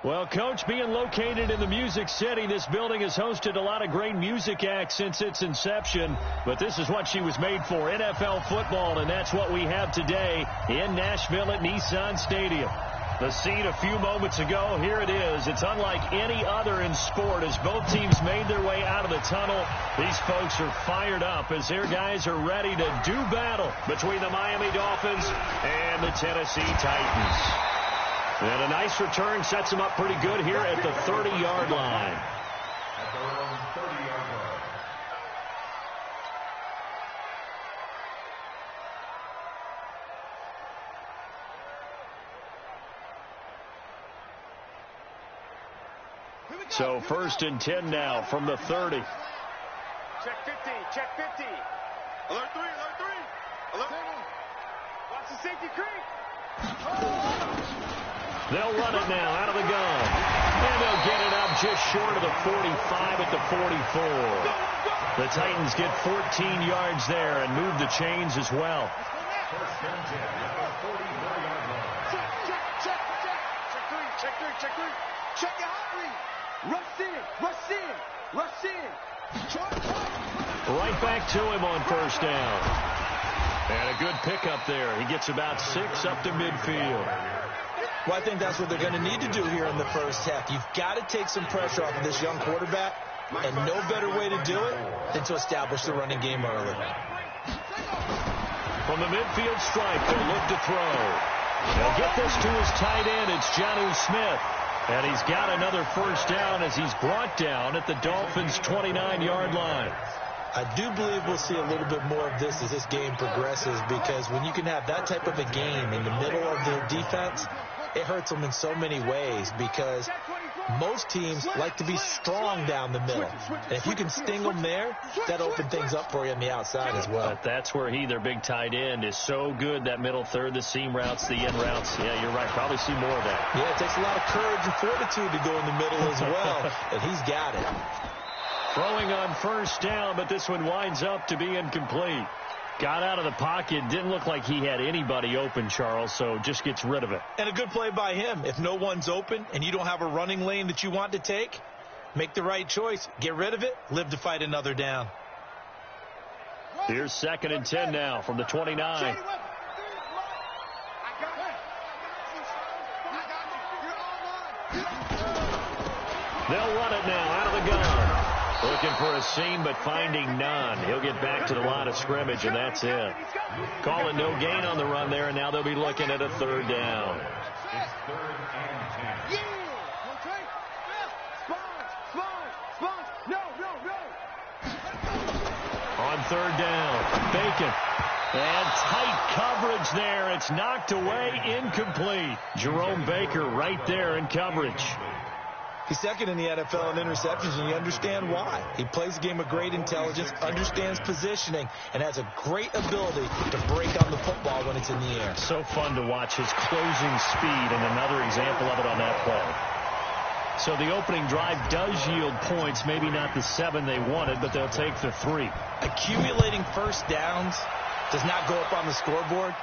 Well, Coach, being located in the Music City, this building has hosted a lot of great music acts since its inception. But this is what she was made for, NFL football, and that's what we have today in Nashville at Nissan Stadium. The scene a few moments ago, here it is. It's unlike any other in sport as both teams made their way out of the tunnel. These folks are fired up as their guys are ready to do battle between the Miami Dolphins and the Tennessee Titans. And a nice return sets them up pretty good here at the 30-yard line. At their own 30-yard line. So 1st and 10 now from the 30. Check 50, check 50. Alert 3, alert 3. Alert. Watch the safety creep. They'll run it now out of the gun. And they'll get it up just short of the 45 at the 44. The Titans get 14 yards there and move the chains as well. First and 10 at the 44-yard line. Check 3. Check your hot read. Rush in. Right back to him on 1st down. And a good pickup there. He gets about 6 up to midfield. Well, I think that's what they're going to need to do here in the first half. You've got to take some pressure off of this young quarterback, and no better way to do it than to establish the running game early. From the midfield stripe, they'll look to throw. They'll get this to his tight end. It's Jonnu Smith. And he's got another 1st down as he's brought down at the Dolphins' 29-yard line. I do believe we'll see a little bit more of this as this game progresses, because when you can have that type of a game in the middle of the defense, it hurts them in so many ways, because most teams like to be strong down the middle. And if you can sting them there, that opens things up for you on the outside as well. But that's where their big tight end, is so good, that middle third, the seam routes, the in routes. Yeah, you're right. Probably see more of that. Yeah, it takes a lot of courage and fortitude to go in the middle as well, and he's got it. Throwing on 1st down, but this one winds up to be incomplete. Got out of the pocket. Didn't look like he had anybody open, Charles, so just gets rid of it. And a good play by him. If no one's open and you don't have a running lane that you want to take, make the right choice. Get rid of it. Live to fight another down. Here's 2nd and 10 now from the 29. They'll run it now out of the gun. Looking for a seam, but finding none. He'll get back to the line of scrimmage, and that's it. Calling no gain on the run there, and now they'll be looking at a 3rd down. It's 3rd and 10. On 3rd down, Bacon. And tight coverage there. It's knocked away, incomplete. Jerome Baker right there in coverage. He's 2nd in the NFL in interceptions, and you understand why. He plays a game with great intelligence, understands positioning, and has a great ability to break on the football when it's in the air. So fun to watch his closing speed, and another example of it on that play. So the opening drive does yield points, maybe not the 7 they wanted, but they'll take the 3. Accumulating 1st downs does not go up on the scoreboard,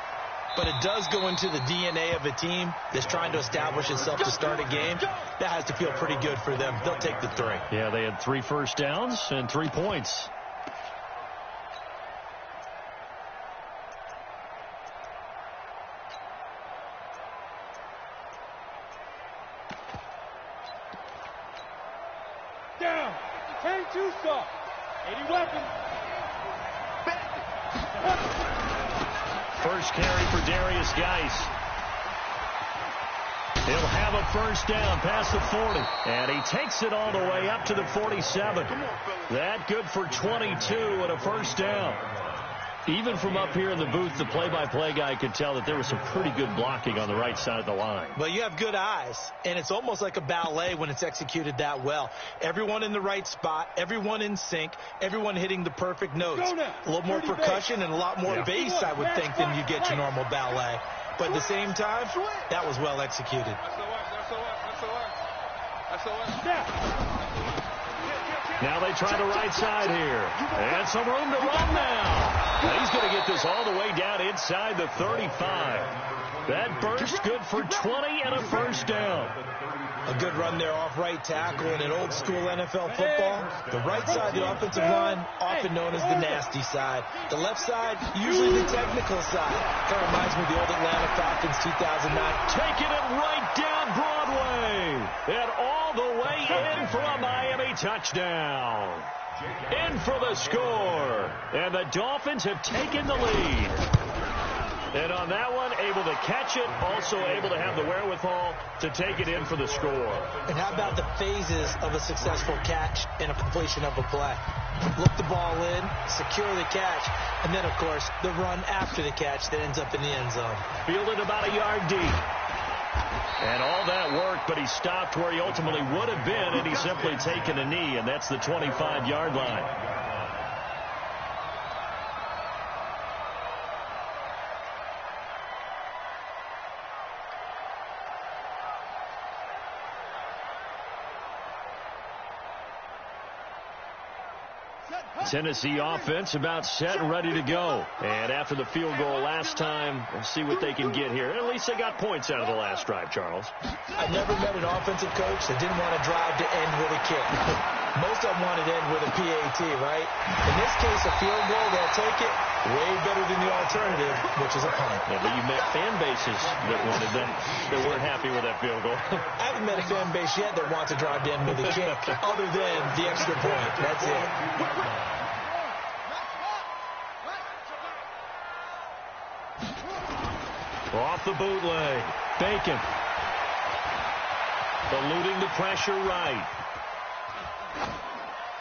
but it does go into the DNA of a team that's trying to establish itself to start a game. That has to feel pretty good for them. They'll take the 3. Yeah, they had 3 1st downs and 3 points. Down. 10-2 stop. 80 weapons. First carry for Darius Geis. He'll have a 1st down past the 40. And he takes it all the way up to the 47. That good for 22 and a 1st down. Even from up here in the booth, the play-by-play guy could tell that there was some pretty good blocking on the right side of the line. Well, you have good eyes, and it's almost like a ballet when it's executed that well. Everyone in the right spot, everyone in sync, everyone hitting the perfect notes. A little more percussion and a lot more bass, I would think, than you get your normal ballet. But at the same time, that was well executed. Now they try the right side here. And some room to run now. He's going to get this all the way down inside the 35. That burst good for 20 and a first down. A good run there off right tackle in an old school NFL football. The right side of the offensive line, often known as the nasty side. The left side, usually the technical side. Kind of reminds me of the old Atlanta Falcons 2009. Taking it right down Broadway. And all the way in for a Miami touchdown. In for the score. And the Dolphins have taken the lead. And on that one, able to catch it, also able to have the wherewithal to take it in for the score. And how about the phases of a successful catch and a completion of a play? Look the ball in, secure the catch, and then, of course, the run after the catch that ends up in the end zone. Fielded about a yard deep. And all that worked, but he stopped where he ultimately would have been, and he's simply taken a knee, and that's the 25-yard line. Tennessee offense about set and ready to go. And after the field goal last time, we'll see what they can get here. At least they got points out of the last drive, Charles. I've never met an offensive coach that didn't want to drive to end with a kick. Most of them wanted to end with a PAT, right? In this case, a field goal, they'll take it. Way better than the alternative, which is a punt. Yeah, but you met fan bases that wanted that weren't happy with that field goal. I haven't met a fan base yet that wants to drive to end with a kick, other than the extra point. That's it. Off the bootleg. Bacon. Eluding the pressure right.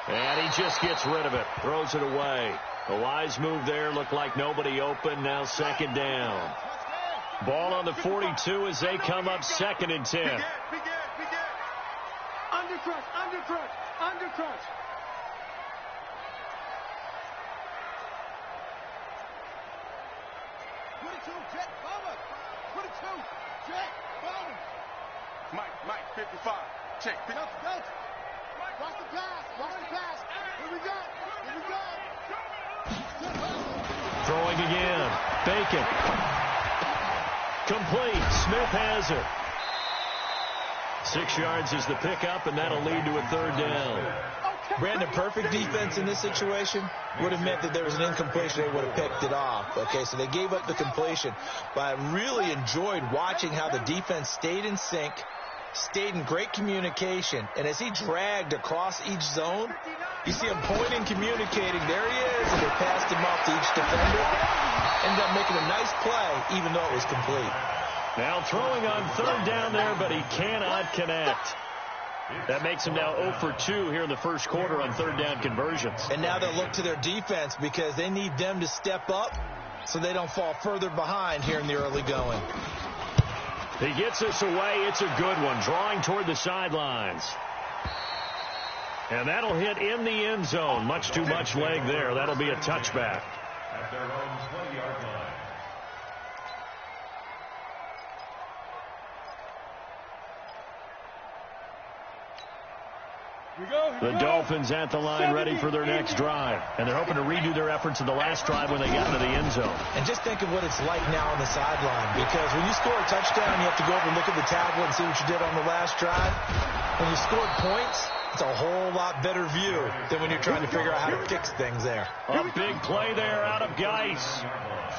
And he just gets rid of it. Throws it away. A wise move there. Looked like nobody open. Now second down. Ball on the 42 as they come up 2nd and 10. Undercrush, undercrush, undercrush. Mike, 55. Check. Watch the pass. Watch the pass. Here we go. Here we go. Throwing again. Bacon. Complete. Smith has it. 6 yards is the pickup, and that'll lead to a 3rd down. Brandon, perfect defense in this situation would have meant that there was an incompletion. They would have picked it off. Okay, so they gave up the completion. But I really enjoyed watching how the defense stayed in sync, stayed in great communication. And as he dragged across each zone, you see him pointing, communicating. There he is. And they passed him off to each defender. Ended up making a nice play, even though it was complete. Now throwing on 3rd down there, but he cannot connect. That makes him now 0 for 2 here in the first quarter on 3rd down conversions. And now they'll look to their defense because they need them to step up so they don't fall further behind here in the early going. He gets this away. It's a good one. Drawing toward the sidelines. And that'll hit in the end zone. Much too much leg there. That'll be a touchback. At their own 20-yard line. The Dolphins at the line ready for their next drive. And they're hoping to redo their efforts in the last drive when they got into the end zone. And just think of what it's like now on the sideline. Because when you score a touchdown, you have to go over and look at the tablet and see what you did on the last drive. When you scored points, it's a whole lot better view than when you're trying to figure out how to fix things there. A big play there out of Geis.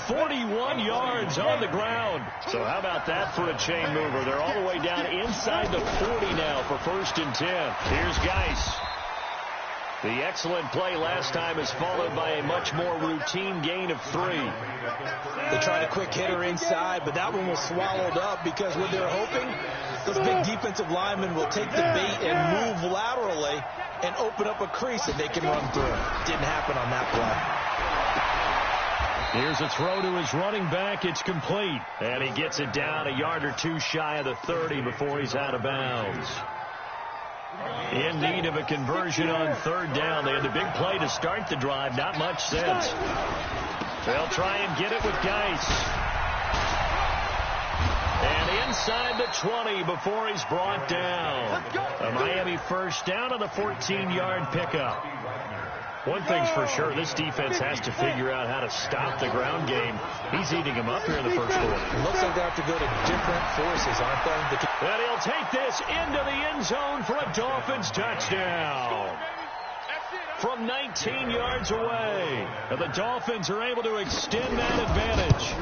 41 yards on the ground. So how about that for a chain mover? They're all the way down inside the 40 now for 1st and 10. Here's Geis. The excellent play last time is followed by a much more routine gain of 3. They tried a quick hitter inside, but that one was swallowed up because what they're hoping, those big defensive linemen will take the bait and move laterally and open up a crease that they can run through. Didn't happen on that play. Here's a throw to his running back. It's complete. And he gets it down a yard or 2 shy of the 30 before he's out of bounds. In need of a conversion on 3rd down. They had the big play to start the drive. Not much sense. They'll try and get it with Geis. And inside the 20 before he's brought down. A Miami 1st down on the 14-yard pickup. One thing's for sure, this defense has to figure out how to stop the ground game. He's eating him up here in the first quarter. It looks like they have to go to different forces, aren't they? And he'll take this into the end zone for a Dolphins touchdown. From 19 yards away. And the Dolphins are able to extend that advantage.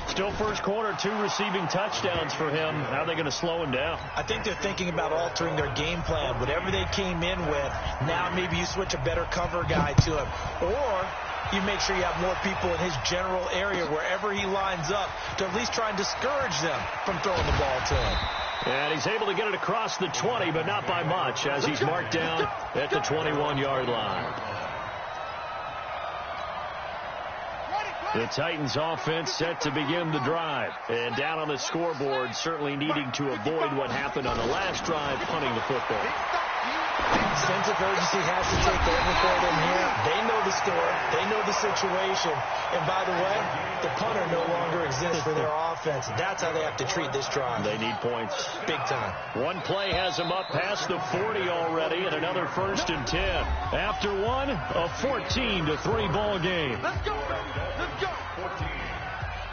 Still first quarter, 2 receiving touchdowns for him. How are they going to slow him down? I think they're thinking about altering their game plan. Whatever they came in with, now maybe you switch a better cover guy to him. Or you make sure you have more people in his general area wherever he lines up to at least try and discourage them from throwing the ball to him. And he's able to get it across the 20, but not by much, as he's marked down at the 21-yard line. The Titans offense set to begin the drive. And down on the scoreboard, certainly needing to avoid what happened on the last drive, punting the football. Sense of urgency has to take over for them here. They know the score. They know the situation. And by the way, the punter no longer exists for their offense. That's how they have to treat this drive. They need points. Big time. One play has them up past the 40 already, and another 1st and 10. After one, a 14-3 ball game. Let's go. Let's go. 14.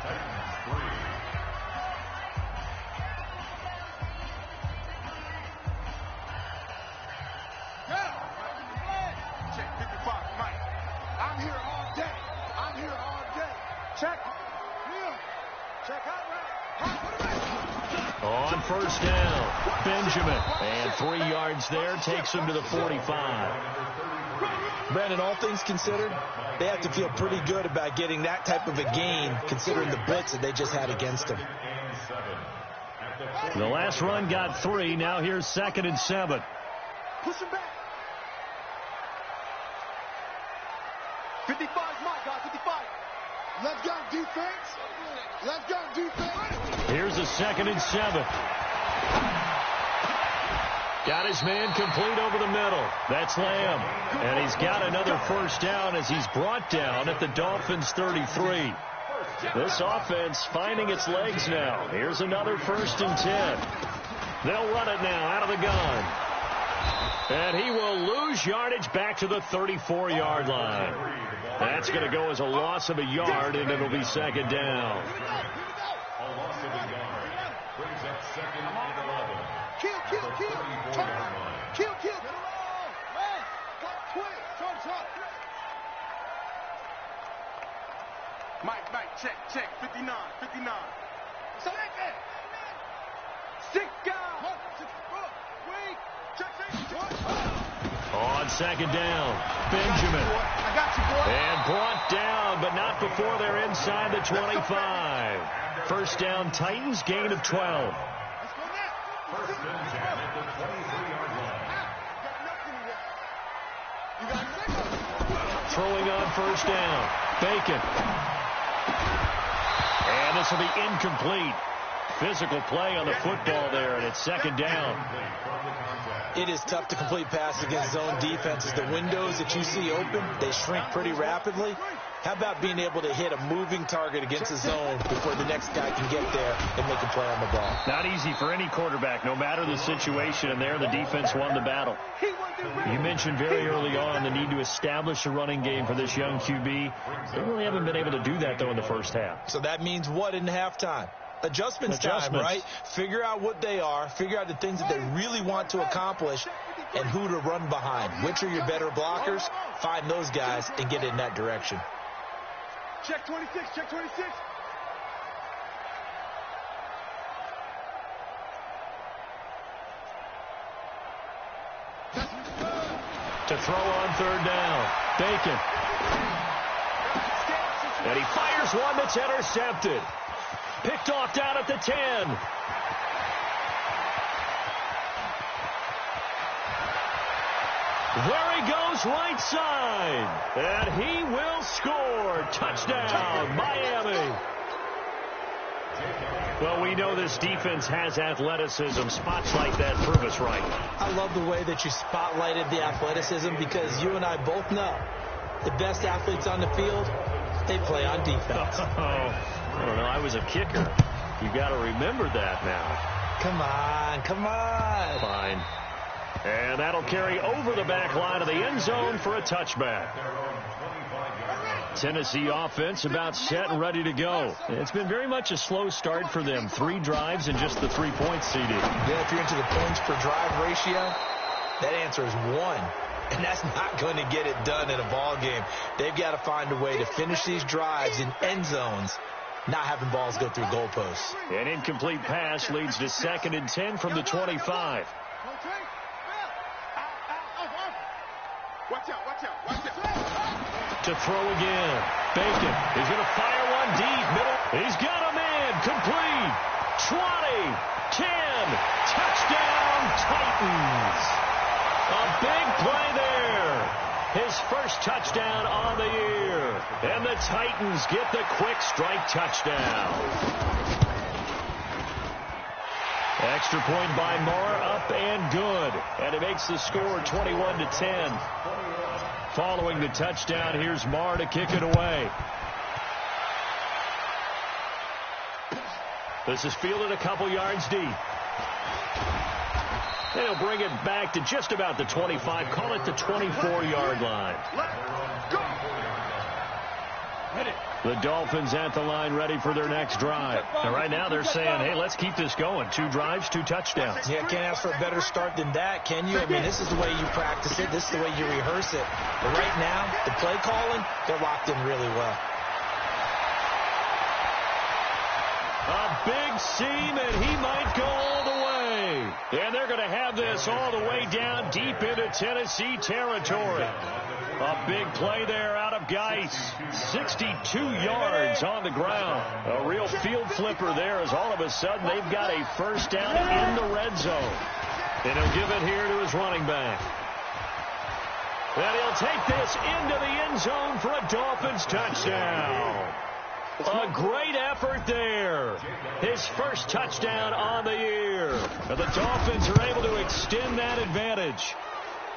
Titans 3. Check 55, Mike. I'm here all day. I'm here all day. Check. Yeah. Check out right. On first down, Benjamin. And 3 yards there takes him to the 45. Brandon, all things considered, they have to feel pretty good about getting that type of a gain, considering the blitz that they just had against them. The last run got 3. Now here's 2nd and 7. Push him back. 55 my guy, 55. Let's go, defense. Let's go, defense. Here's a 2nd and 7. Got his man complete over the middle. That's Lamb. And he's got another first down as he's brought down at the Dolphins' 33. This offense finding its legs now. Here's another 1st and 10. They'll run it now out of the gun. And he will lose yardage back to the 34-yard line. That's going to go as a loss of a yard, and it'll be 2nd down. A loss of a yard. Brings up 2nd and 11. Kill. Kill. Man, twist. Mike, check. 59. Select it. Stick down. On 2nd down, Benjamin. I got you, boy. And brought down, but not before they're inside the 25. First down, Titans, gain of 12. Let's go now. 1st and 10 at the 23-yard line. You got nothing. Throwing on first down, Bacon. And this will be incomplete. Physical play on the football there, and it's 2nd down. It is tough to complete passes against zone defenses. The windows that you see open, they shrink pretty rapidly. How about being able to hit a moving target against a zone before the next guy can get there and make a play on the ball? Not easy for any quarterback, no matter the situation, and there the defense won the battle. You mentioned very early on the need to establish a running game for this young QB. They really haven't been able to do that, though, in the first half. So that means what in halftime? Adjustments time, right? Figure out what they are, figure out the things that they really want to accomplish, and who to run behind. Which are your better blockers? Find those guys and get in that direction. Check 26. To throw on 3rd down, Bacon. And he fires one that's intercepted. Picked off down at the 10. There he goes, right side. And he will score. Touchdown, Miami. Well, we know this defense has athleticism. Spots like that prove us right. I love the way that you spotlighted the athleticism, because you and I both know the best athletes on the field, they play on defense. I don't know. I was a kicker. You got to remember that now. Come on. Fine. And that'll carry over the back line of the end zone for a touchback. Tennessee offense about set and ready to go. It's been very much a slow start for them. 3 drives and just the 3 points, CD. Yeah, if you're into the points per drive ratio, that answer is 1. And that's not going to get it done in a ball game. They've got to find a way to finish these drives in end zones, not having balls go through goalposts. An incomplete pass leads to 2nd and 10 from the 25. Watch out, watch out, watch out. To throw again. Bacon. He's going to fire one deep. Middle. He's got a man. Complete. 20. 10. Touchdown, Titans. A big play there. His first touchdown on the year. And the Titans get the quick strike touchdown. Extra point by Moore, up and good. And it makes the score 21-10. Following the touchdown, here's Moore to kick it away. This is fielded a couple yards deep. They'll bring it back to just about the 25. Call it the 24-yard line. The Dolphins at the line ready for their next drive. And right now they're saying, hey, let's keep this going. 2 drives, 2 touchdowns. Yeah, can't ask for a better start than that, can you? I mean, this is the way you practice it. This is the way you rehearse it. But right now, the play calling, they're locked in really well. A big seam, and he might go all the way. And they're going to have this all the way down deep into Tennessee territory. A big play there out of Geis. 62 yards on the ground. A real field flipper there as all of a sudden they've got a first down in the red zone. And he'll give it here to his running back. And he'll take this into the end zone for a Dolphins touchdown. A great effort there. His first touchdown on the year. And the Dolphins are able to extend that advantage.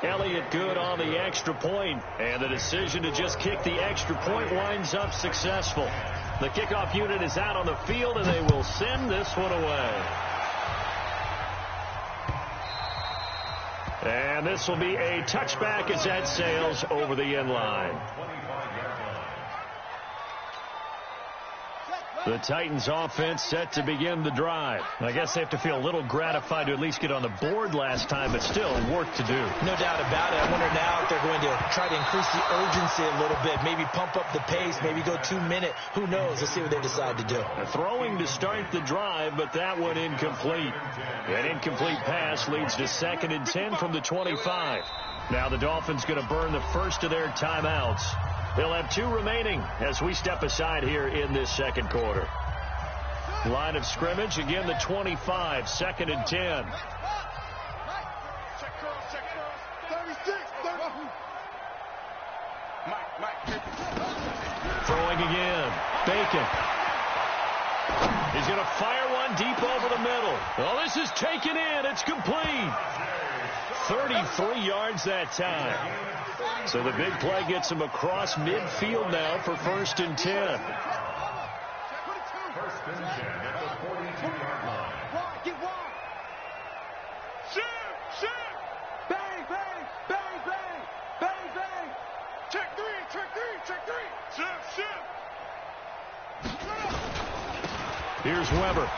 Elliott good on the extra point, and the decision to just kick the extra point winds up successful. The kickoff unit is out on the field, and they will send this one away. And this will be a touchback as that sails over the end line. The Titans offense set to begin the drive. I guess they have to feel a little gratified to at least get on the board last time, but still work to do. No doubt about it. I wonder now if they're going to try to increase the urgency a little bit, maybe pump up the pace, maybe go 2-minute. Who knows? Let's see what they decide to do. Throwing to start the drive, but that one incomplete. An incomplete pass leads to 2nd and 10 from the 25. Now the Dolphins going to burn the first of their timeouts. They'll have 2 remaining as we step aside here in this second quarter. Line of scrimmage, again the 25, 2nd and 10. Throwing again. Bacon. He's going to fire one deep over the middle. Well, this is taken in. It's complete. 33 yards that time. So the big play gets him across midfield now for 1st and 10. 1st and 10 at the 42-yard line. Get wide. Shoot. Bang, bang, bang, bang, bang, bang. Check 3. Shoot. Here's Weber.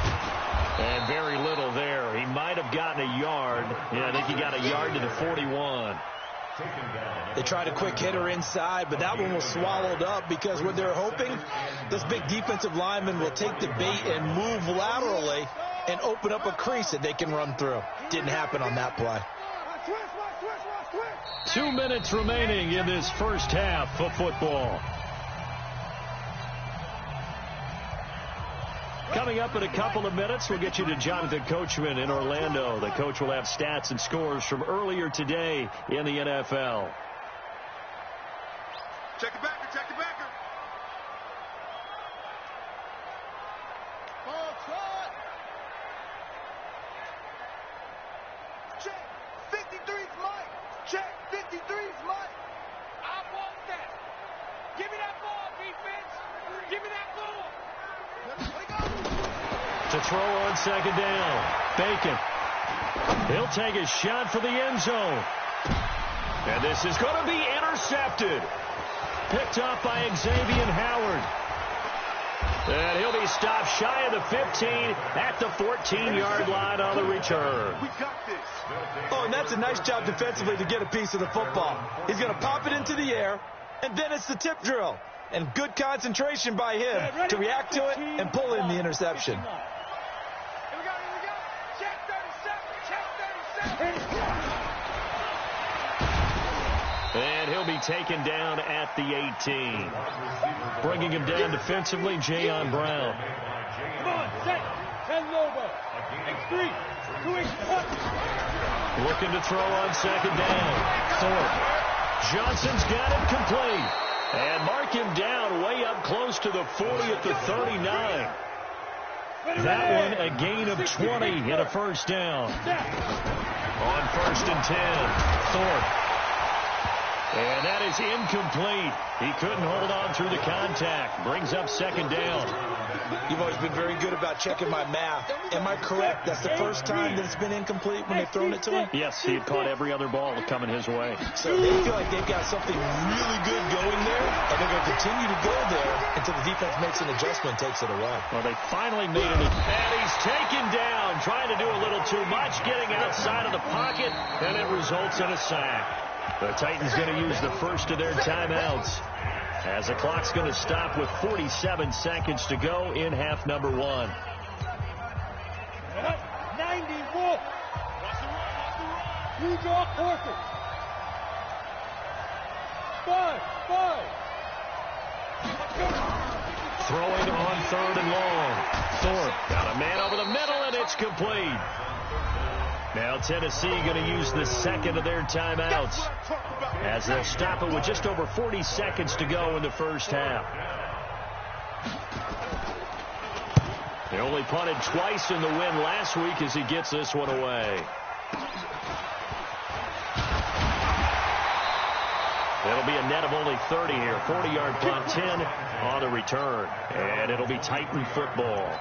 And very little there. He might have gotten a yard. Yeah, I think he got a yard to the 41. They tried a quick hitter inside, but that one was swallowed up because what they're hoping, this big defensive lineman will take the bait and move laterally and open up a crease that they can run through. Didn't happen on that play. 2 minutes remaining in this first half of football. Coming up in a couple of minutes, we'll get you to Jonathan Coachman in Orlando. The coach will have stats and scores from earlier today in the NFL. Check the backer. Check. 53's Mike. Check. 53's Mike. I want that. Give me that ball, defense. Give me that ball. To throw on 2nd down. Bacon. He'll take a shot for the end zone. And this is going to be intercepted. Picked off by Xavier Howard. And he'll be stopped shy of the 15 at the 14-yard line on the return. We got this. Oh, and that's a nice job defensively to get a piece of the football. He's going to pop it into the air, and then it's the tip drill. And good concentration by him to react to it and pull in the interception. Here we go. Check 37. And he'll be taken down at the 18. Bringing him down defensively, Jayon Brown. Come on, set. 10 Lobo. X3. 2X1. Looking to throw on second down. Thorpe. Johnson's got it complete. And mark him down way up close to the 40 at the 39. That one a gain of 20 and a first down. On 1st and 10, Thorpe. And that is incomplete. He couldn't hold on through the contact. Brings up second down. You've always been very good about checking my math. Am I correct? That's the first time that it's been incomplete when they've thrown it to him? Yes, he had caught every other ball coming his way. So they feel like they've got something really good going there, and they're going to continue to go there until the defense makes an adjustment and takes it away. Well, they finally made it. And he's taken down, trying to do a little too much, getting outside of the pocket, and it results in a sack. The Titans going to use the first of their timeouts as the clock's going to stop with 47 seconds to go in half number 1. 91. 2 draw forfeit. 5. Throwing on 3rd and long. Thorpe got a man over the middle, and it's complete. Now Tennessee going to use the second of their timeouts as they'll stop it with just over 40 seconds to go in the first half. They only punted twice in the win last week as he gets this one away. It'll be a net of only 30 here. 40-yard punt, 10 on the return. And it'll be Titan football.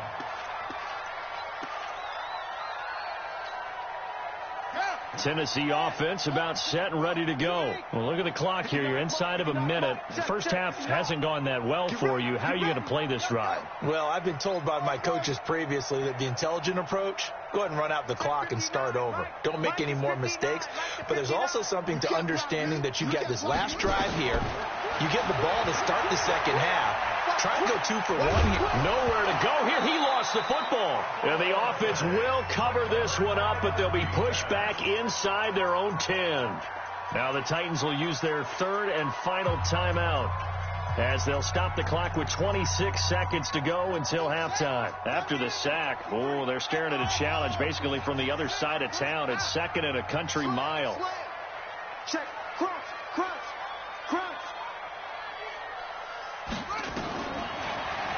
Tennessee offense about set and ready to go. Well, look at the clock here. You're inside of a minute. The first half hasn't gone that well for you. How are you going to play this drive? Well, I've been told by my coaches previously that the intelligent approach, go ahead and run out the clock and start over. Don't make any more mistakes. But there's also something to understanding that you got this last drive here. You get the ball to start the second half. Try and go 2 for 1 here. Nowhere to go here. He lost the football. And the offense will cover this one up, but they'll be pushed back inside their own 10. Now the Titans will use their 3rd and final timeout as they'll stop the clock with 26 seconds to go until halftime. After the sack, they're staring at a challenge basically from the other side of town. It's 2nd and a country mile. Check. Cross.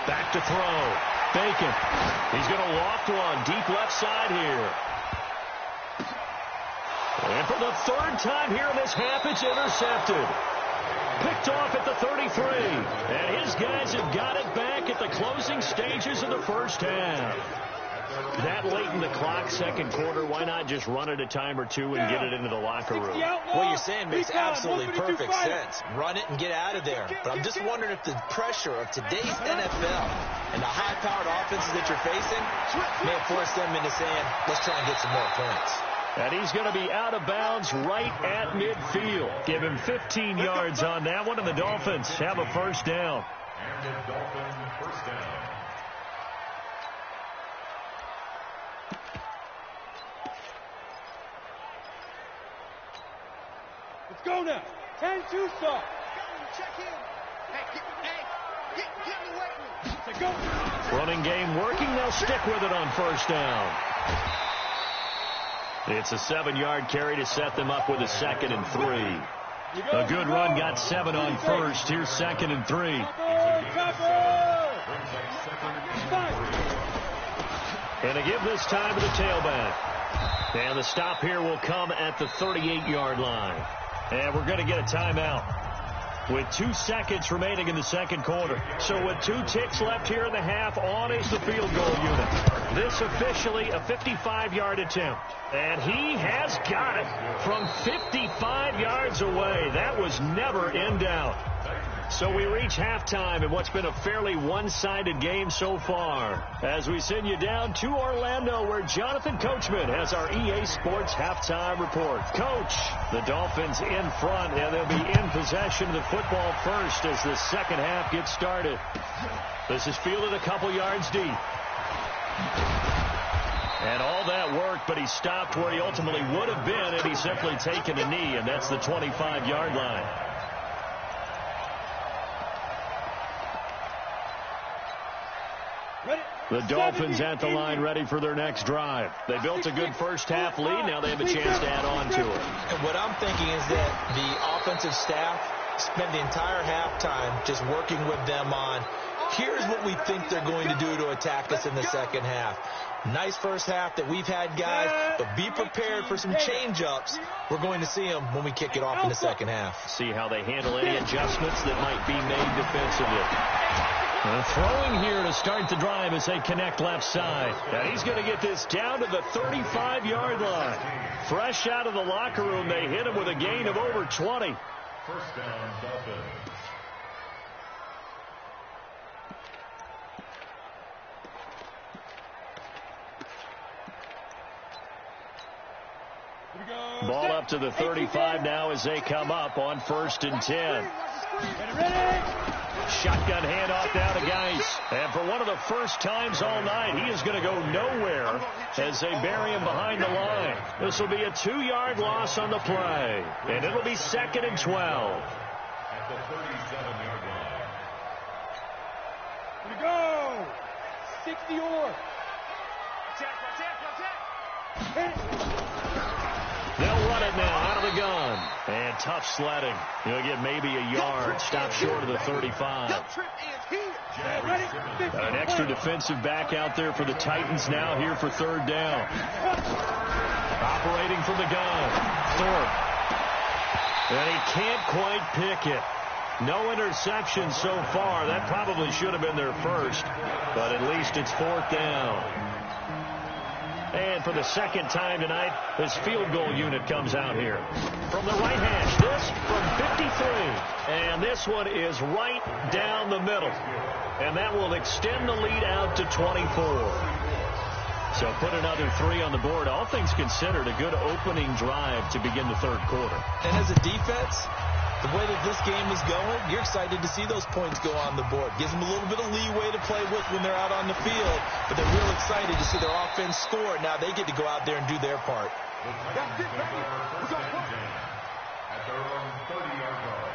Back to throw. Bacon. He's going to loft one deep left side here. And for the 3rd time here in this half, it's intercepted. Picked off at the 33. And his guys have got it back at the closing stages of the first half. That late in the clock, second quarter, why not just run it a time or two and get it into the locker room? What you're saying makes absolutely perfect sense. Run it and get out of there. But I'm just wondering if the pressure of today's NFL and the high-powered offenses that you're facing may have forced them into saying, let's try and get some more points. And he's going to be out of bounds right at midfield. Give him 15 yards on that one, and the Dolphins have a first down. And the Dolphins first down. Let's go now. 10-2 stop. Check in. Get away from me. Go. Running game working. They'll stick with it on first down. It's a 7-yard carry to set them up with a 2nd and 3. A good run got 7 on first. Here's 2nd and 3. And a give this time to the tailback. And the stop here will come at the 38-yard line. And we're going to get a timeout. with 2 seconds remaining in the second quarter. So with 2 ticks left here in the half, on is the field goal unit. This officially a 55-yard attempt. And he has got it from 55 yards away. That was never in doubt. So we reach halftime in what's been a fairly one-sided game so far, as we send you down to Orlando, where Jonathan Coachman has our EA Sports halftime report. Coach, the Dolphins in front, and they'll be in possession of the football first as the second half gets started. This is fielded a couple yards deep. And all that worked, but he stopped where he ultimately would have been had he simply taken a knee, and that's the 25-yard line. The Dolphins at the line ready for their next drive. They built a good first half lead. Now they have a chance to add on to it. And what I'm thinking is that the offensive staff spent the entire halftime just working with them on, here's what we think they're going to do to attack us in the second half. Nice first half that we've had, guys, but be prepared for some change-ups. We're going to see them when we kick it off in the second half. See how they handle any adjustments that might be made defensively. Throwing here to start the drive as they connect left side. And he's going to get this down to the 35-yard line. Fresh out of the locker room, they hit him with a gain of over 20. First down, Dolphins. Ball up to the 35 now as they come up on 1st and 10. Shotgun handoff down to Geis. And for one of the first times all night, he is going to go nowhere as they bury him behind the line. This will be a 2-yard loss on the play. And it'll be 2nd and 12. At the 37-yard line. Here we go. 60-yard. They'll run it now out of the gun. And tough sledding. He'll get maybe a yard. Stop short of the 35. An extra defensive back out there for the Titans now here for 3rd down. Operating from the gun. Thorpe. And he can't quite pick it. No interception so far. That probably should have been their first. But at least it's 4th down. And for the second time tonight, this field goal unit comes out here. From the right hash, this from 53. And this one is right down the middle. And that will extend the lead out to 24. So put another 3 on the board. All things considered, a good opening drive to begin the 3rd quarter. And as a defense, the way that this game is going, you're excited to see those points go on the board. Gives them a little bit of leeway to play with when they're out on the field, but they're real excited to see their offense score. Now they get to go out there and do their part. At their own 30-yard line.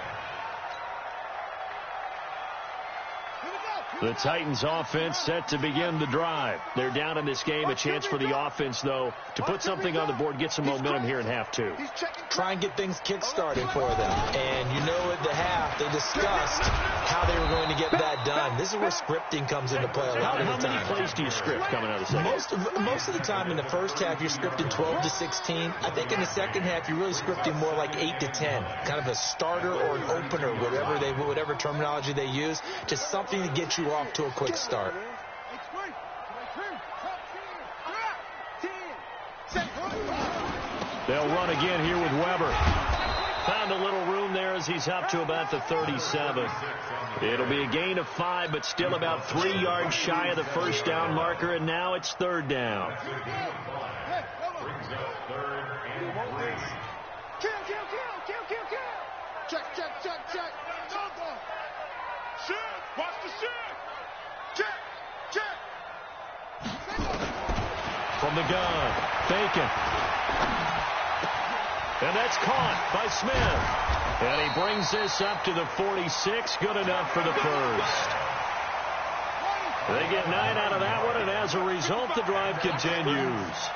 The Titans offense set to begin the drive. They're down in this game. A chance for the offense, though, to put something on the board, get some momentum here in half 2. Try and get things kick-started for them. And you know at the half, they discussed how they were going to get that done. This is where scripting comes into play a lot of the time. How many plays do you script coming out of the second? Most of the time in the first half, you're scripting 12 to 16. I think in the second half, you're really scripting more like 8 to 10. Kind of a starter or an opener, whatever terminology they use, just something to get you off to a quick start. They'll run again here with Weber. Found a little room there as he's up to about the 37. It'll be a gain of 5, but still about 3 yards shy of the first down marker, and now it's 3rd down. Check. Shift. Watch the shift. Check. From the gun, Bacon. And that's caught by Smith. And he brings this up to the 46. Good enough for the first. They get 9 out of that one, and as a result, the drive continues.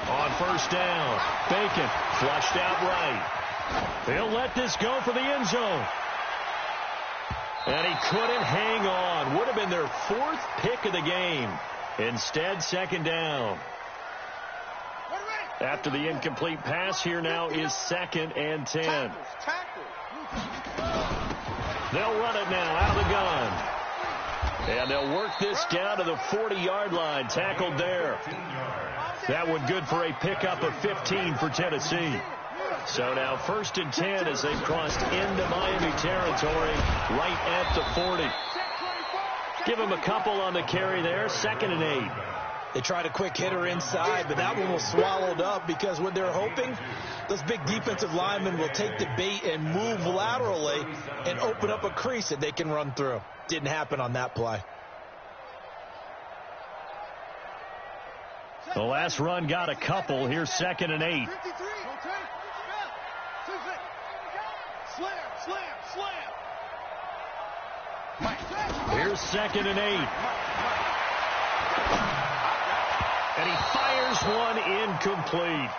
On 1st down, Bacon flushed out right. They'll let this go for the end zone. And he couldn't hang on. Would have been their 4th pick of the game. Instead, 2nd down. After the incomplete pass, here now is 2nd and 10. They'll run it now out of the gun. And they'll work this down to the 40-yard line. Tackled there. That one good for a pickup of 15 for Tennessee. So now 1st and 10 as they've crossed into Miami territory right at the 40. Give them a couple on the carry there. 2nd and 8. They tried a quick hitter inside, but that one was swallowed up because what they're hoping, those big defensive linemen will take the bait and move laterally and open up a crease that they can run through. Didn't happen on that play. The last run got a couple. Here's 2nd and 8. Here's 2nd and 8. And he fires one incomplete.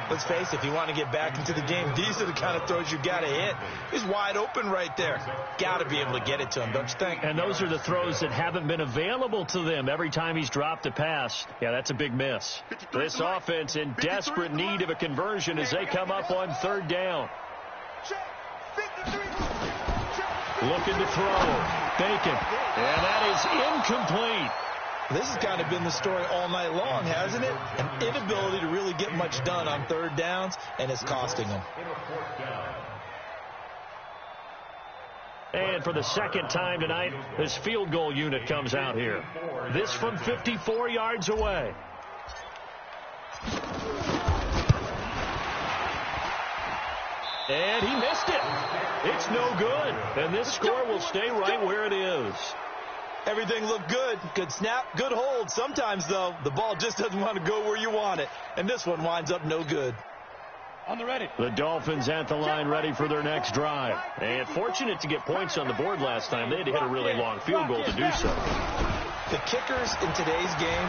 Let's face it, if you want to get back into the game, these are the kind of throws you got to hit. He's wide open right there. Got to be able to get it to him, don't you think? And those are the throws that haven't been available to them every time he's dropped a pass. Yeah, that's a big miss. This offense in desperate need of a conversion as they come up on 3rd down. Looking to throw. Bacon. And that is incomplete. This has kind of been the story all night long, hasn't it? An inability to really get much done on 3rd downs, and it's costing them. And for the 2nd time tonight, this field goal unit comes out here. This from 54 yards away. And he missed it. It's no good. And this score will stay right where it is. Everything looked good. Good snap, good hold. Sometimes, though, the ball just doesn't want to go where you want it. And this one winds up no good. On the ready. The Dolphins at the line ready for their next drive. And fortunate to get points on the board last time. They had to hit a really long field goal to do so. The kickers in today's game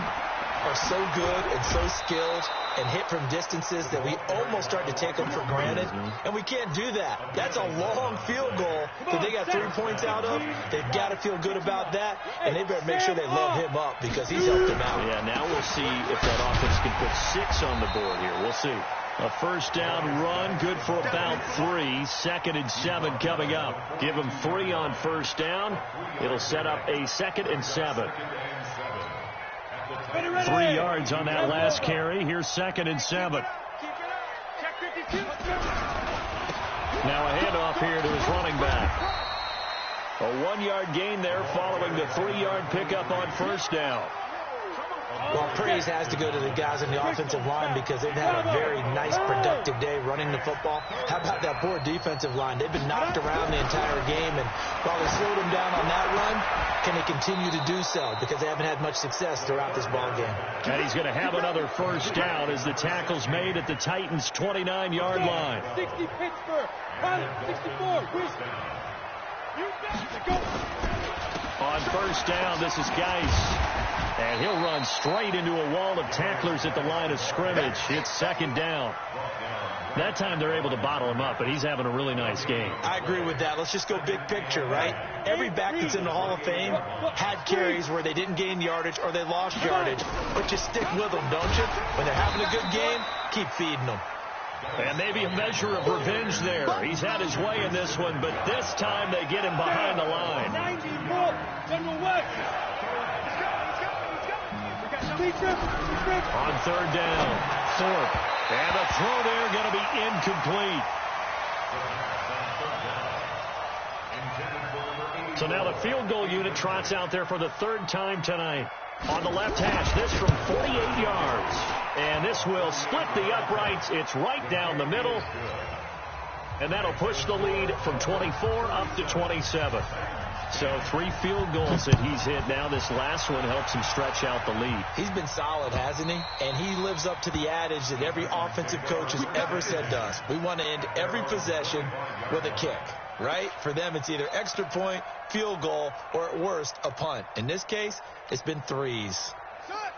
are so good and so skilled and hit from distances that we almost start to take them for granted. And we can't do that. That's a long field goal that they got 3 points out of. They've got to feel good about that, and they better make sure they load him up because he's helped them out. Yeah, now we'll see if that offense can put 6 on the board here. We'll see. A 1st down run, good for about 3. 2nd and 7 coming up. Give them 3 on 1st down. It'll set up a 2nd and 7. 3 yards on that last carry. Here's 2nd and 7. Now a handoff here to his running back. A 1-yard gain there following the 3-yard pickup on 1st down. Well, praise has to go to the guys in the offensive line because they've had a very nice, productive day running the football. How about that poor defensive line? They've been knocked around the entire game, and while they slowed them down on that run, can they continue to do so? Because they haven't had much success throughout this ball game. And he's going to have another 1st down as the tackle's made at the Titans' 29-yard line. 60 Pittsburgh. 64. On 1st down, this is Geis. And he'll run straight into a wall of tacklers at the line of scrimmage. It's 2nd down. That time they're able to bottle him up, but he's having a really nice game. I agree with that. Let's just go big picture, right? Every back that's in the Hall of Fame had carries where they didn't gain yardage or they lost yardage. But you stick with them, don't you? When they're having a good game, keep feeding them. And maybe a measure of revenge there. He's had his way in this one, but this time they get him behind the line. On 3rd down, Thorpe. And the throw there going to be incomplete. So now the field goal unit trots out there for the 3rd time tonight. On the left hash, this from 48 yards. And this will split the uprights. It's right down the middle. And that'll push the lead from 24 up to 27. So 3 field goals that he's hit now. This last one helps him stretch out the lead. He's been solid, hasn't he? And he lives up to the adage that every offensive coach has ever said to us. We want to end every possession with a kick, right? For them, it's either extra point, field goal, or at worst, a punt. In this case, it's been 3s.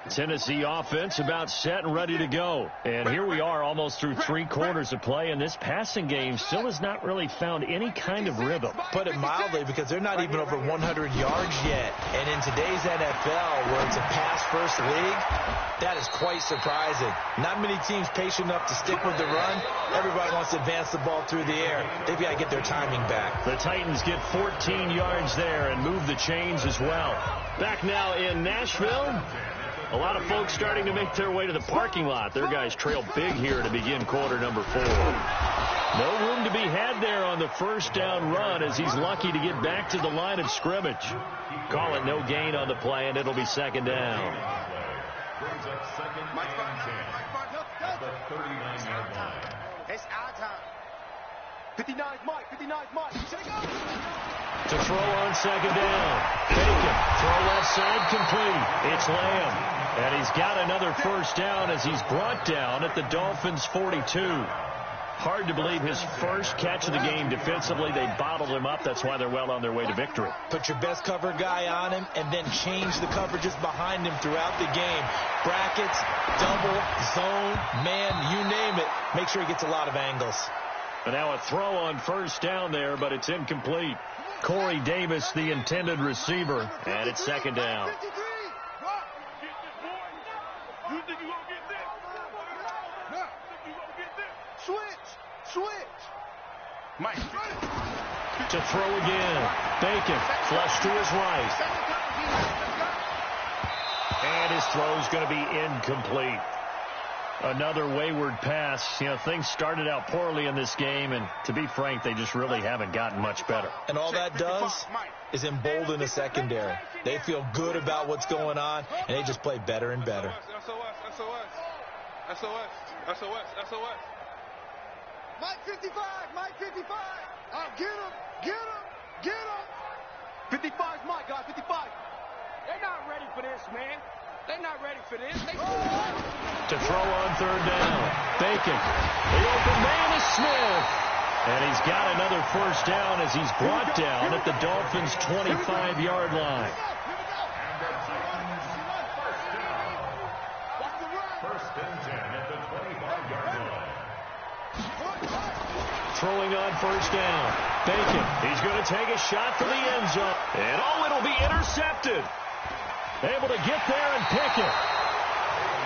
Tennessee offense about set and ready to go. And here we are almost through 3 quarters of play, and this passing game still has not really found any kind of rhythm. Put it mildly, because they're not even over 100 yards yet. And in today's NFL, where it's a pass-first league, that is quite surprising. Not many teams patient enough to stick with the run. Everybody wants to advance the ball through the air. They've got to get their timing back. The Titans get 14 yards there and move the chains as well. Back now in Nashville. A lot of folks starting to make their way to the parking lot. Their guys trail big here to begin quarter number 4. No room to be had there on the first down run, as he's lucky to get back to the line of scrimmage. Call it no gain on the play, and it'll be second down. Brings up second and 10 at the 39-yard line. It's our time. 59's Mike. 59's Mike. Check out. To throw on second down. Bacon. Throw left side complete. It's Lamb. And he's got another first down as he's brought down at the Dolphins' 42. Hard to believe his first catch of the game defensively. They bottled him up. That's why they're well on their way to victory. Put your best cover guy on him and then change the coverages behind him throughout the game. Brackets, double, zone, man, you name it. Make sure he gets a lot of angles. And now a throw on first down there, but it's incomplete. Corey Davis, the intended receiver, and it's second down. You think you gonna get this? No. You gonna get this? Switch. Mike. To throw again. Bacon, flush to his right. And his throw's going to be incomplete. Another wayward pass. You know, things started out poorly in this game, and to be frank, they just really haven't gotten much better. And all that does is embolden the secondary. They feel good about what's going on, and they just play better and better. SOS. Mike 55. Oh, get him. 55's Mike, guys. 55. They're not ready for this, man. They're not ready for this. To throw on third down. Bacon. The open man is Smith. And he's got another first down as he's brought down at the Dolphins' 25-yard line. First and 10 at the 25-yard line. Throwing on first down. Bacon. He's going to take a shot for the end zone. And it'll be intercepted. Able to get there and pick it.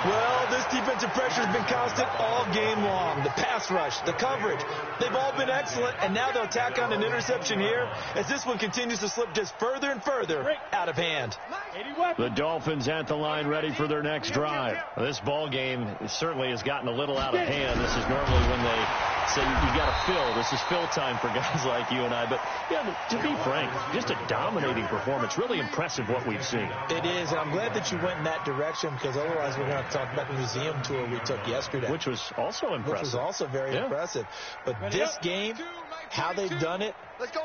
Well, this defensive pressure has been constant all game long. The pass rush, the coverage, they've all been excellent, and now they'll tack on an interception here as this one continues to slip just further and further out of hand. The Dolphins at the line ready for their next drive. This ball game certainly has gotten a little out of hand. This is normally when they say you got to fill. This is fill time for guys like you and I. But, yeah, to be frank, just a dominating performance. Really impressive what we've seen. It is, and I'm glad that you went in that direction, because otherwise we're going to have to talk about the museum tour we took yesterday. Which was also impressive. Which was also very impressive. But this game, how they've done it,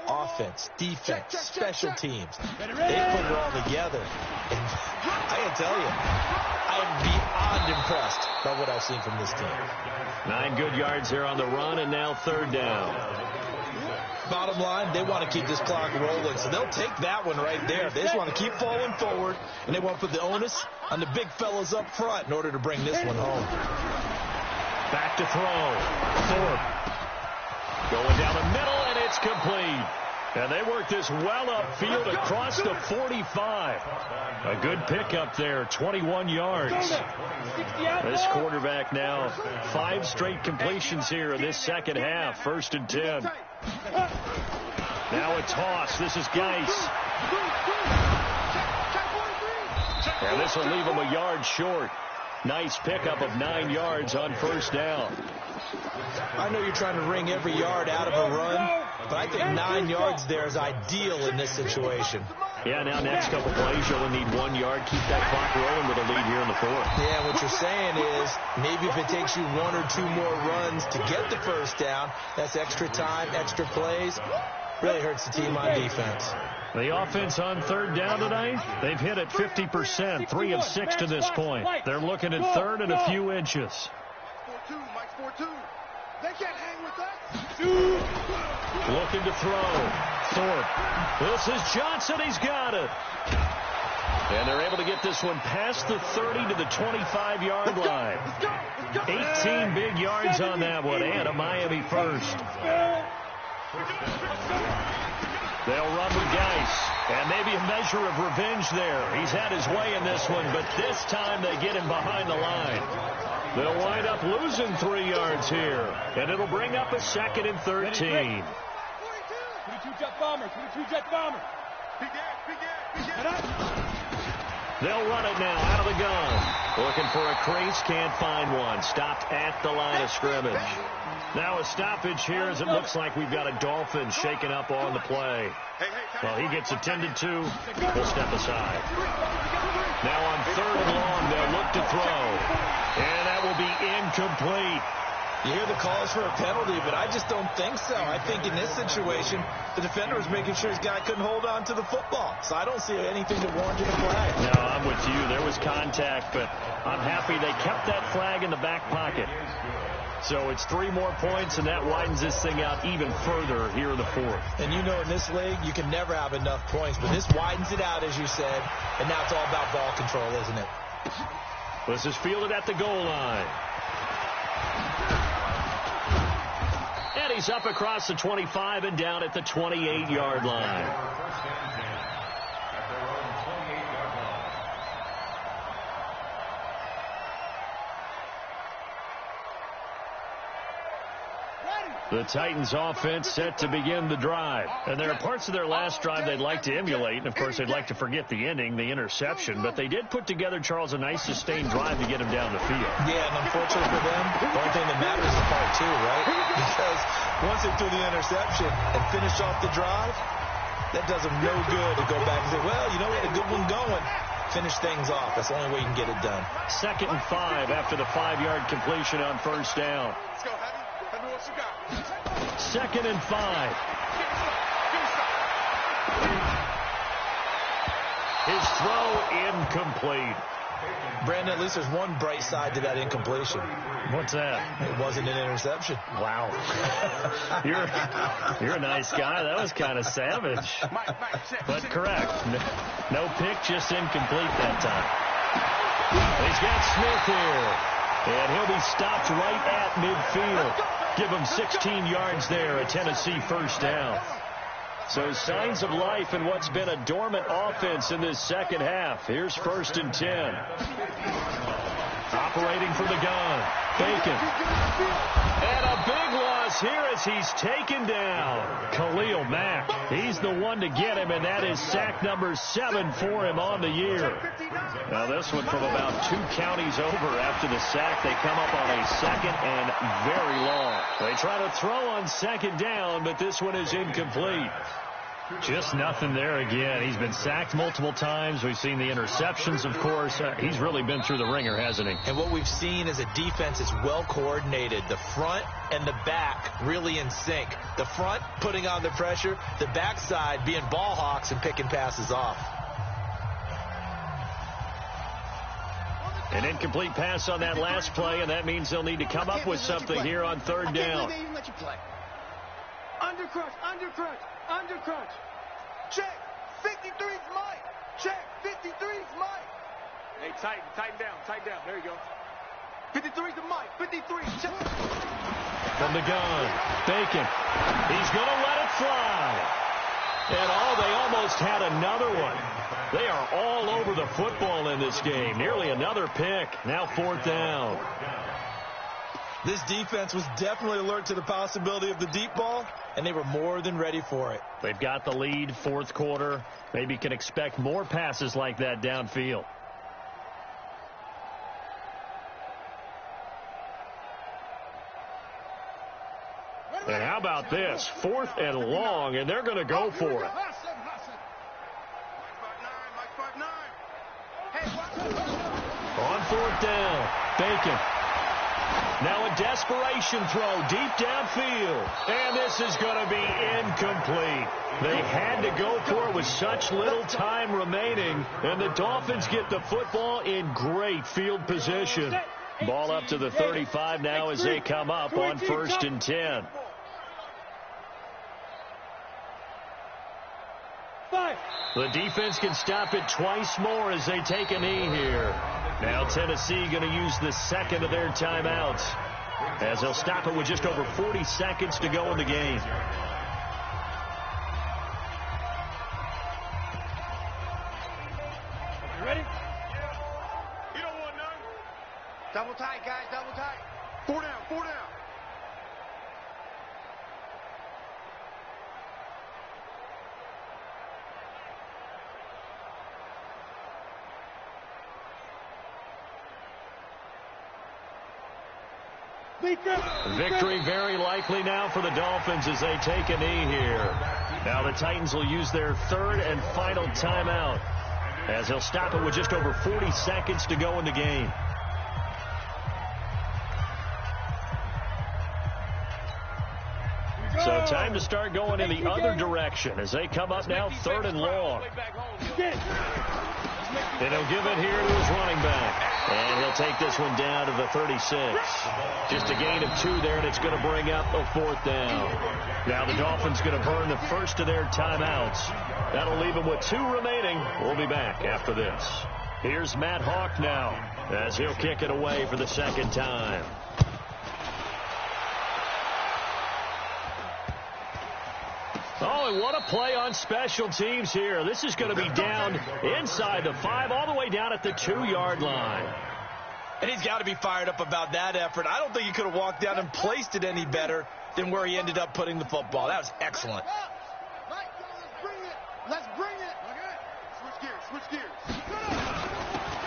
offense, defense, special teams, they put it all together. And I can tell you, I am beyond impressed by what I've seen from this team. 9 good yards here on the run, and now third down. Bottom line, they want to keep this clock rolling, so they'll take that one right there. They just want to keep falling forward, and they want to put the onus on the big fellas up front in order to bring this one home. Back to throw. Thorpe going down the middle, and it's complete. And they work this well upfield across the 45. A good pickup there, 21 yards. This quarterback now 5 straight completions here in this second half. First and 10. Now a toss. This is Geis. And this will leave him a yard short. Nice pickup of 9 yards on first down. I know you're trying to wring every yard out of a run, but I think 9 yards there is ideal in this situation. Yeah, now next couple plays, you'll only need 1 yard. Keep that clock rolling with a lead here in the fourth. Yeah, what you're saying is maybe if it takes you 1 or 2 more runs to get the first down, that's extra time, extra plays. Really hurts the team on defense. The offense on third down tonight, they've hit it 50%, 3 of 6 to this point. They're looking at third and a few inches. 4-2, Mike 4-2. They can't hang with us. Looking to throw. Thorpe. This is Johnson. He's got it. And they're able to get this one past the 30 to the 25-yard line. 18 big yards on that one, and a Miami first. They'll run with Geis, and maybe a measure of revenge there. He's had his way in this one, but this time they get him behind the line. They'll wind up losing 3 yards here, and it'll bring up a 2nd and 13. 22 Jet Bomber, 22 Jet Bomber. They'll run it now out of the gun. Looking for a crease, can't find one. Stopped at the line of scrimmage. Now a stoppage here as it looks like we've got a Dolphin shaken up on the play. Well, he gets attended to. We'll step aside. Now on 3rd and long, they'll look to throw. And that will be incomplete. You hear the calls for a penalty, but I just don't think so. I think in this situation, the defender was making sure his guy couldn't hold on to the football. So I don't see anything that warranted a flag. No, I'm with you. There was contact, but I'm happy they kept that flag in the back pocket. So it's 3 more points, and that widens this thing out even further here in the 4th. And you know in this league, you can never have enough points, but this widens it out, as you said, and now it's all about ball control, isn't it? This is fielded at the goal line. And he's up across the 25 and down at the 28-yard line. The Titans offense set to begin the drive. And there are parts of their last drive they'd like to emulate. And, of course, they'd like to forget the ending, the interception. But they did put together, Charles, a nice sustained drive to get him down the field. Yeah, and unfortunately for them, the only thing that matters is part 2, right? Because once they threw the interception and finished off the drive, that does them no good to go back and say, well, you know, we had a good one going. Finish things off. That's the only way you can get it done. 2nd and 5 after the 5-yard completion on 1st down. Let's go, Heavy. Heavy, what you got? 2nd and 5. His throw incomplete. Brandon, at least there's one bright side to that incompletion. What's that? It wasn't an interception. Wow. You're a nice guy. That was kind of savage. But correct. No pick, just incomplete that time. He's got Smith here. And he'll be stopped right at midfield. Give him 16 yards there, a Tennessee first down. So signs of life in what's been a dormant offense in this second half. Here's 1st and 10. Operating for the gun. Bacon. And a big loss here as he's taken down. Khalil Mack. He's the one to get him, and that is sack number 7 for him on the year. Now this one from about 2 counties over after the sack. They come up on a 2nd and very long. They try to throw on 2nd down, but this one is incomplete. Just nothing there again. He's been sacked multiple times. We've seen the interceptions, of course. He's really been through the ringer, hasn't he? And what we've seen is a defense that's well coordinated. The front and the back really in sync. The front putting on the pressure, the backside being ball hawks and picking passes off. An incomplete pass on that last play, and that means they'll need to come up with something here on 3rd down. Undercrunch, undercrunch, undercrunch. Check. 53's Mike. Check. 53's Mike. Hey, tighten down. There you go. 53's the Mike. 53. Check. From the gun, Bacon. He's going to let it fly. And they almost had another one. They are all over the football in this game. Nearly another pick. Now 4th down. This defense was definitely alert to the possibility of the deep ball, and they were more than ready for it. They've got the lead, 4th quarter. Maybe can expect more passes like that downfield. And how about this? 4th and long, and they're going to go for it. On 4th down, Bacon. Now a desperation throw deep downfield. And this is going to be incomplete. They had to go for it with such little time remaining. And the Dolphins get the football in great field position. Ball up to the 35 now as they come up on 1st and 10. 5. The defense can stop it twice more as they take a knee here. Now Tennessee going to use the second of their timeouts as they'll stop it with just over 40 seconds to go in the game. You ready? You don't want none. Double tight, guys, double tight. 4 down, 4 down. Victory very likely now for the Dolphins as they take a knee here. Now the Titans will use their third and final timeout as they'll stop it with just over 40 seconds to go in the game. So time to start going in the other direction as they come up now third and long. And he'll give it here to his running back. And he'll take this one down to the 36. Just a gain of 2 there, and it's going to bring up a 4th down. Now the Dolphins going to burn the first of their timeouts. That'll leave them with 2 remaining. We'll be back after this. Here's Matt Hawk now as he'll kick it away for the second time. Oh, and what a play on special teams here. This is going to be down inside the 5, all the way down at the 2-yard line. And he's got to be fired up about that effort. I don't think he could have walked down and placed it any better than where he ended up putting the football. That was excellent. Let's bring it. Okay. Switch gears.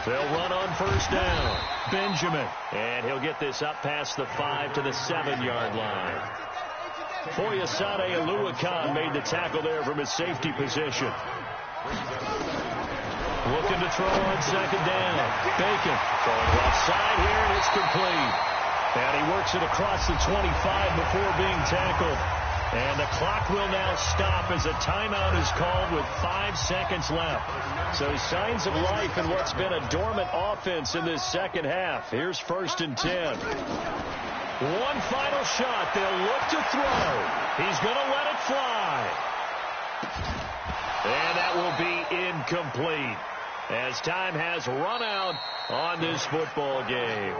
They'll run on first down. Benjamin. And he'll get this up past the 5 to the 7-yard line. Foyesade Aluakan made the tackle there from his safety position. Looking to throw on second down. Bacon throwing left side here, and it's complete. And he works it across the 25 before being tackled. And the clock will now stop as a timeout is called with 5 seconds left. So signs of life in what's been a dormant offense in this second half. Here's 1st and 10. One final shot. They'll look to throw. He's going to let it fly. And that will be incomplete as time has run out on this football game.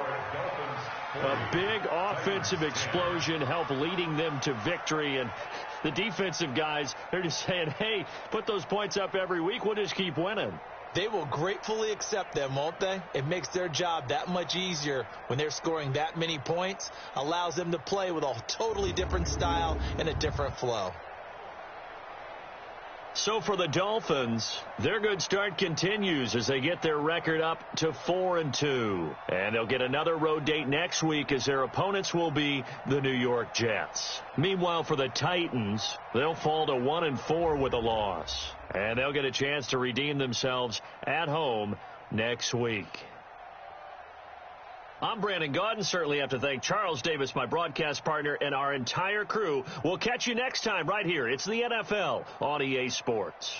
A big offensive explosion helped leading them to victory. And the defensive guys, they're just saying, hey, put those points up every week. We'll just keep winning. They will gratefully accept them, won't they? It makes their job that much easier when they're scoring that many points. Allows them to play with a totally different style and a different flow. So for the Dolphins, their good start continues as they get their record up to 4-2. And they'll get another road date next week as their opponents will be the New York Jets. Meanwhile, for the Titans, they'll fall to 1-4 with a loss. And they'll get a chance to redeem themselves at home next week. I'm Brandon Gaudin. Certainly have to thank Charles Davis, my broadcast partner, and our entire crew. We'll catch you next time right here. It's the NFL on EA Sports.